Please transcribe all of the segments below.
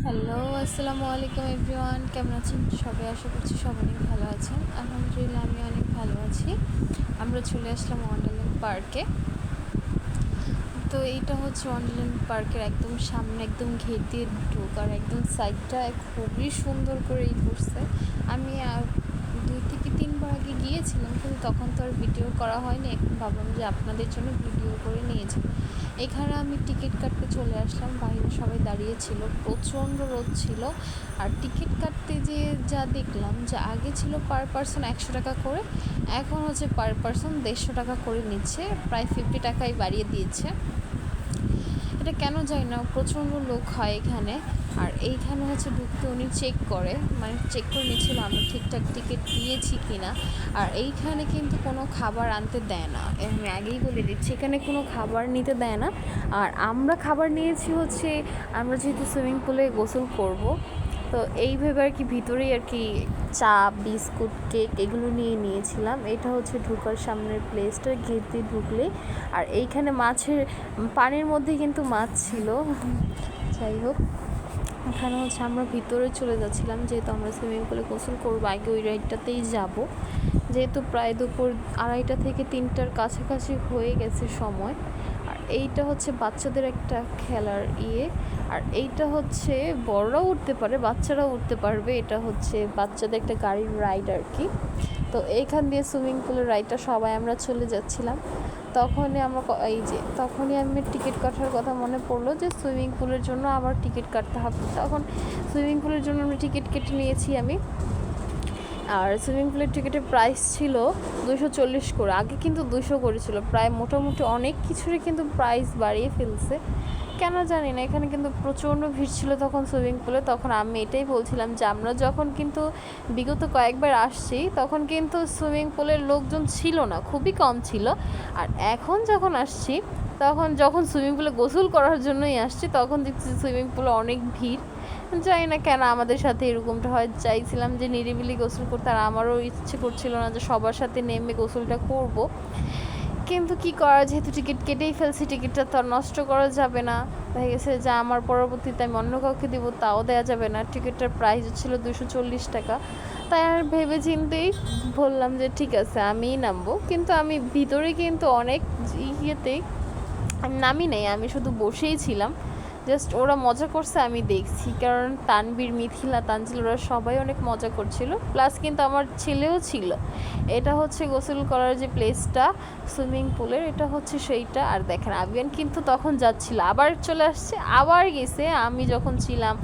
Hello, আসসালামু আলাইকুম everyone. কেমন আছেন সবাই? আশা করছি সবাই অনেক ভালো আছেন। আলহামদুলিল্লাহ আমি অনেক ভালো আছি। আমরা চলে আসলাম ওয়ান্ডারল্যান্ড পার্কে। তো এইটা হচ্ছে ওয়ান্ডারল্যান্ড পার্কের একদম সামনে, একদম ঘের দিয়ে ঢোকার একদম সাইডটা খুবই সুন্দর করে করছে। আমি 2 থেকে 3 বার আগে গিয়েছিলাম, কিন্তু তখন তো আর ভিডিও করা হয়নি। এখন ভাবলাম যে আপনাদের জন্য ভিডিও করে নিয়েছি। এখানে আমি টিকিট কাটতে চলে আসলাম। বাইরে সবাই দাঁড়িয়েছিল, প্রচণ্ড রোদ ছিল। আর টিকিট কাটতে যে যা দেখলাম, যে আগে ছিল পার পারসন 100 টাকা করে, এখন হচ্ছে পার পারসন 150 টাকা করে নিচ্ছে, প্রায় 50 টাকাই বাড়িয়ে দিয়েছে। এটা কেন জানি না, প্রচণ্ড লোক হয় এখানে। আর এইখানে হচ্ছে ঢুকতে উনি চেক করে, মানে চেক করে নিচ্ছিল আমরা ঠিকঠাক টিকিট দিয়েছি কি না। আর এইখানে কিন্তু কোনো খাবার আনতে দেয় না, আমি আগেই বলে দিচ্ছি, এখানে কোনো খাবার নিতে দেয় না। আর আমরা খাবার নিয়েছি হচ্ছে, আমরা যেহেতু সুইমিং পুলে গোসল করব, তো এই ভেবে আর কি ভিতরেই আর কি চা, বিস্কুট, কেক এগুলো নিয়ে নিয়েছিলাম। এটা হচ্ছে ঢোকার সামনের প্লেসটা, গেট দিয়ে ঢুকলে। আর এইখানে মাছের পানির মধ্যে কিন্তু মাছ ছিল। যাই হোক, এখানে হচ্ছে আমরা ভিতরে চলে যাচ্ছিলাম, যেহেতু আমরা সুইমিং পুলে গোসল করবো, আগে ওই রাইডটাতেই যাব। যেহেতু প্রায় দুপুর 2:30 থেকে 3টার কাছাকাছি হয়ে গেছে সময়। আর এইটা হচ্ছে বাচ্চাদের একটা খেলার আর এইটা হচ্ছে বড়রাও উঠতে পারে, বাচ্চারাও উঠতে পারবে। এটা হচ্ছে বাচ্চাদের একটা গাড়ির রাইড আর কি। তো এইখান দিয়ে সুইমিং পুলের রাইডটা সবাই আমরা চলে যাচ্ছিলাম। তখনই আমি টিকিট কাটার কথা মনে পড়লো যে সুইমিং পুলের জন্য আবার টিকিট কাটতে হবে। তখন সুইমিং পুলের জন্য আমরা টিকিট কেটে নিয়েছি আমি। আর সুইমিং পুলের টিকিটের প্রাইস ছিল 240 করে, আগে কিন্তু 200 করেছিল। প্রায় মোটামুটি অনেক কিছুরই কিন্তু প্রাইস বাড়িয়ে ফেলছে, কেন জানি না। এখানে কিন্তু প্রচণ্ড ভিড় ছিল তখন সুইমিং পুলে। তখন আমি এটাই বলছিলাম যে আমরা যখন কিন্তু বিগত কয়েকবার আসছি, তখন কিন্তু সুইমিং পুলের লোকজন ছিল না, খুবই কম ছিল। আর এখন যখন আসছি, যখন সুইমিং পুলে গোসল করার জন্যই আসছি, তখন দেখছি সুইমিং পুলে অনেক ভিড়। জানি না কেন আমাদের সাথে এরকমটা হয়। চাইছিলাম যে নিরিবিলি গোসল করতে, আর আমারও ইচ্ছে করছিল না যে সবার সাথে নেমে গোসলটা করব। কিন্তু কি করা, যেহেতু টিকিট কেটেই ফেলছি, টিকিটটা তো আর নষ্ট করা যাবে না। দেখা গেছে যে আমার পরবর্তীতে আমি অন্য কাউকে দিব, তাও দেওয়া যাবে না। টিকিটটার প্রাইস ছিল 240 টাকা। তাই আর ভেবে চিন্তেই বললাম যে ঠিক আছে আমিই নামবো। কিন্তু আমি ভিতরে কিন্তু অনেক ইয়েতেই আমি নামি নাই, আমি শুধু বসেই ছিলাম। জাস্ট ওরা মজা করছে, আমি দেখছি। কারণ তানবীর, মিথিলা, তানজিল ওরা সবাই অনেক মজা করছিল, প্লাস কিন্তু আমার ছেলেও ছিল। এটা হচ্ছে গোসল করার যে প্লেসটা সুইমিং পুলের, এটা হচ্ছে সেইটা। আর দেখেন আবিয়ান কিন্তু তখন যাচ্ছিল, আবার চলে আসছে, আবার গেছে। আমি যখন ছিলাম,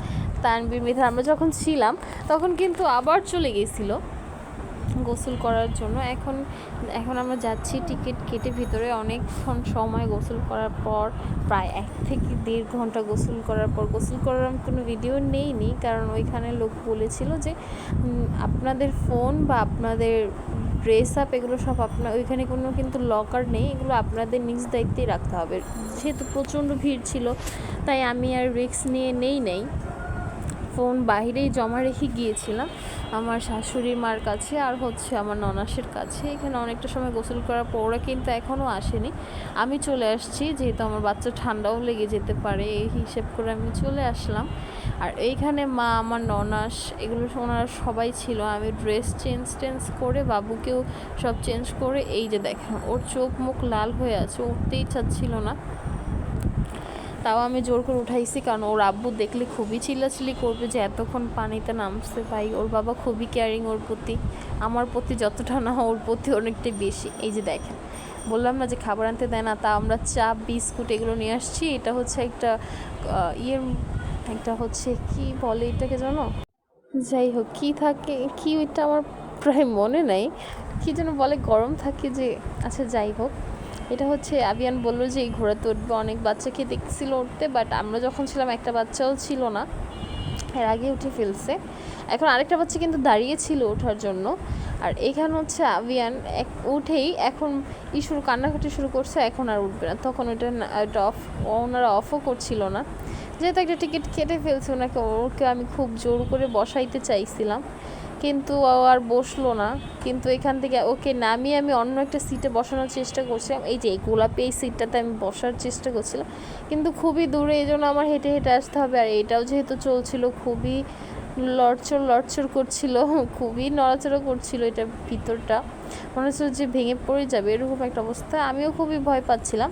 তানবীর, মিথিলা আমরা যখন ছিলাম, তখন কিন্তু আবার চলে গেছিলো গোসল করার জন্য। এখন আমরা যাচ্ছি টিকিট কেটে ভিতরে। অনেকক্ষণ সময় গোসল করার পর, প্রায় 1 থেকে 1.5 ঘন্টা গোসল করার পর, গোসল করার আমি কোনো ভিডিও নেইনি, কারণ ওইখানে লোক বলেছিল যে আপনাদের ফোন বা আপনাদের ড্রেস আপ এগুলো সব ওইখানে কোনো কিন্তু লকার নেই, এগুলো আপনাদের নিজ দায়িত্বেই রাখতে হবে। যেহেতু প্রচণ্ড ভিড় ছিল, তাই আমি আর রিস্ক নিয়ে নেই ফোন বাহিরেই জমা রেখে গিয়েছিলাম আমার শাশুড়ি মার কাছে, আর হচ্ছে আমার ননাসের কাছে। এখানে অনেকটা সময় গোসল করার পর ওরা কিন্তু এখনও আসেনি। আমি চলে আসছি, যেহেতু আমার বাচ্চা ঠান্ডাও লেগে যেতে পারে, এই হিসেব করে আমি চলে আসলাম। আর এইখানে মা, আমার ননাস, এগুলো ওনারা সবাই ছিল। আমি ড্রেস চেঞ্জ করে, বাবুকেও সব চেঞ্জ করে, এই যে দেখেন ওর চোখ মুখ লাল হয়ে আছে, উঠতেই চাচ্ছিল না। তাও আমি জোর করে উঠাইছি, কারণ ওর আব্বু দেখলে খুবই চিল্লাচিল্লি করবে যে এতক্ষণ পানিতে নামছে। ভাই, ওর বাবা খুবই কেয়ারিং ওর প্রতি, আমার প্রতি যতটা না ওর প্রতি অনেকটাই বেশি। এই যে দেখেন, বললাম না যে খাবার আনতে দেয় না, তা আমরা চা, বিস্কুট এগুলো নিয়ে আসছি। এটা হচ্ছে একটা হচ্ছে কি বলে এটাকে জানো, যাই হোক কি ওইটা আমার প্রায় মনে নাই, কি যেন বলে, গরম থাকে যে, আচ্ছা যাই হোক। এটা হচ্ছে আবিয়ান বললো যে এই ঘোড়াতে উঠবে, অনেক বাচ্চাকে দেখছিল উঠতে, বাট আমরা যখন ছিলাম একটা বাচ্চাও ছিল না, এর আগে উঠে ফেলছে। এখন আরেকটা বাচ্চা কিন্তু দাঁড়িয়ে ছিল ওঠার জন্য। আর এখানে হচ্ছে আবিয়ান উঠেই এখন কান্নাকাটি শুরু করছে, এখন আর উঠবে না। তখন ওটা ওনারা অফও করছিল না, যেহেতু একটা টিকিট কেটে ফেলছে, ওকে আমি খুব জোর করে বসাইতে চাইছিলাম, কিন্তু ও আর বসলো না। কিন্তু এখান থেকে ওকে নামিয়ে আমি অন্য একটা সিটে বসানোর চেষ্টা করছিলাম, এই যে এই গোলাপি এই সিটটাতে আমি বসার চেষ্টা করছিলাম, কিন্তু খুবই দূরে, এই জন্য আমার হেঁটে হেঁটে আসতে হবে। আর এটাও যেহেতু চলছিল, খুবই লড়চড় করছিল, খুবই নড়াচড়া করছিল, এটা ভিতরটা মনে হচ্ছিল যে ভেঙে পড়ে যাবে, এরকম একটা অবস্থা। আমিও খুবই ভয় পাচ্ছিলাম।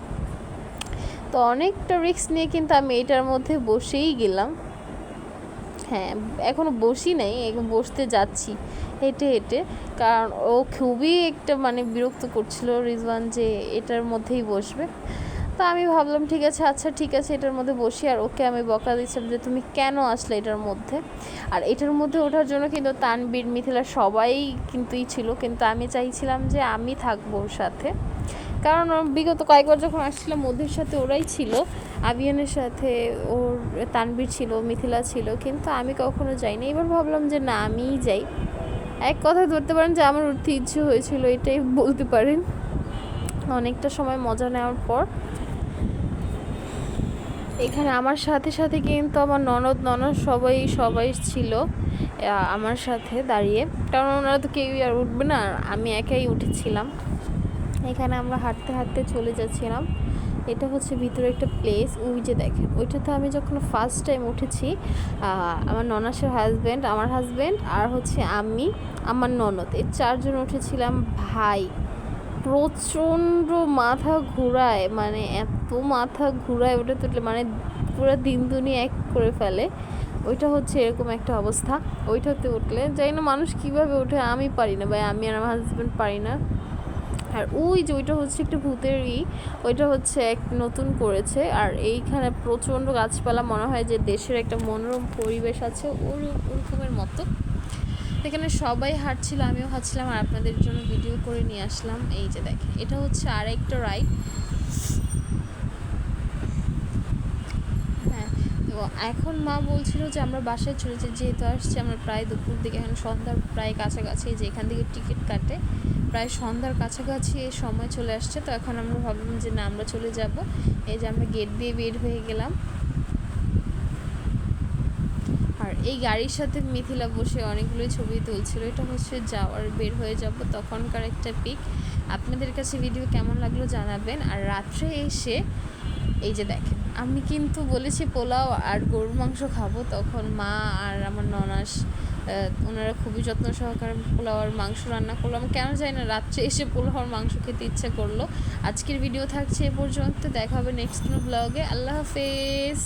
তো অনেকটা রিস্ক নিয়ে কিন্তু আমি এটার মধ্যে বসেই গেলাম। হ্যাঁ, এখনও বসি নাই, এখন বসতে যাচ্ছি হেঁটে হেঁটে, কারণ ও খুবই একটা মানে বিরক্ত করছিল রিজওয়ান যে এটার মধ্যেই বসবে। তো আমি ভাবলাম ঠিক আছে, আচ্ছা ঠিক আছে, এটার মধ্যে বসি। আর ওকে আমি বকা দিচ্ছিলাম যে তুমি কেন আসলে এটার মধ্যে। আর এটার মধ্যে ওঠার জন্য কিন্তু তানবীর, মিথিলা সবাই কিন্তুই ছিল, কিন্তু আমি চাইছিলাম যে আমি থাকবো ওর সাথে, কারণ বিগত কয়েকবার যখন আসছিলাম ওদের সাথে ওরাই ছিল, আবিয়ানের সাথে ওর তানবীর ছিল, মিথিলা ছিল, কিন্তু আমি কখনো যাইনি। এবার ভাবলাম যে না, আমিই যাই। এক কথা ধরতে পারেন যে আমার উঠতে ইচ্ছে হয়েছিল, এটাই বলতে পারেন। অনেকটা সময় মজা নেওয়ার পর এখানে আমার সাথে সাথে কিন্তু আমার ননদ সবাই ছিল আমার সাথে দাঁড়িয়ে, কারণ ওনারা তো কেউই আর উঠবে না, আর আমি একাই উঠেছিলাম। এখানে আমরা হাঁটতে হাঁটতে চলে যাচ্ছিলাম। এটা হচ্ছে ভিতরে একটা প্লেস, ওই যে দেখেন ওইটাতে আমি যখন ফার্স্ট টাইম উঠেছি, আমার ননাসের হাজব্যান্ড, আমার হাজব্যান্ড, আর হচ্ছে আমি, আমার ননদ, এই 4 জন উঠেছিলাম। ভাই প্রচণ্ড মাথা ঘুরায়, মানে এত মাথা ঘুরায় ওটা তুললে, মানে পুরো দিন দুনিয়া এক করে ফেলে। ওইটা হচ্ছে এরকম একটা অবস্থা। ওইটাতে উঠলে জানি না মানুষ কীভাবে ওঠে, আমি পারি না ভাই, আমি আর আমার হাজব্যান্ড পারি না। আর ওই যে ওইটা হচ্ছে একটা ভূতেরই, ওইটা হচ্ছে এক নতুন করেছে। আর এইখানে প্রচণ্ড গাছপালা, মনে হয় যে দেশের একটা মনোরম পরিবেশ আছে ওরকমের মতো। এখানে সবাই হাঁটছিল, আমিও হাঁটছিলাম, আর আপনাদের জন্য ভিডিও করে নিয়ে আসলাম। এই যে দেখেন, এটা হচ্ছে আরেকটা রাইড। হ্যাঁ, তো এখন মা বলছিল যে আমরা বাসায় চলে যাই, যেহেতু আসছি আমরা প্রায় দুপুর দিকে, এখন সন্ধ্যার প্রায় কাছাকাছি, যে এখান থেকে টিকিট কাটে প্রায় সন্ধ্যার কাছাকাছি এই সময় চলে আসছে। তো এখন আমরা ভাবলাম যে না, আমরা চলে যাব। এই যে আমরা গেট দিয়ে বের হয়ে গেলাম। আর এই গাড়ির সাথে মিথিলা বসে অনেকগুলোই ছবি তুলছিল। এটা হচ্ছে যাওয়ার, বের হয়ে যাব তখনকার একটা পিক। আপনাদের কাছে ভিডিও কেমন লাগলো জানাবেন। আর রাত্রে এসে এই যে দেখেন, আমি কিন্তু বলেছি পোলাও আর গরুর মাংস খাবো, তখন মা আর আমার ননাস ওনারা খুবই যত্ন সহকারে পোলাও আর মাংস রান্না করলো। আমি কেন জানি না রাত্রে এসে পোলাও আর মাংস খেতে ইচ্ছে করলো। আজকের ভিডিও থাকছে এ পর্যন্ত, দেখা হবে নেক্সট ব্লগে। আল্লাহ হাফেজ।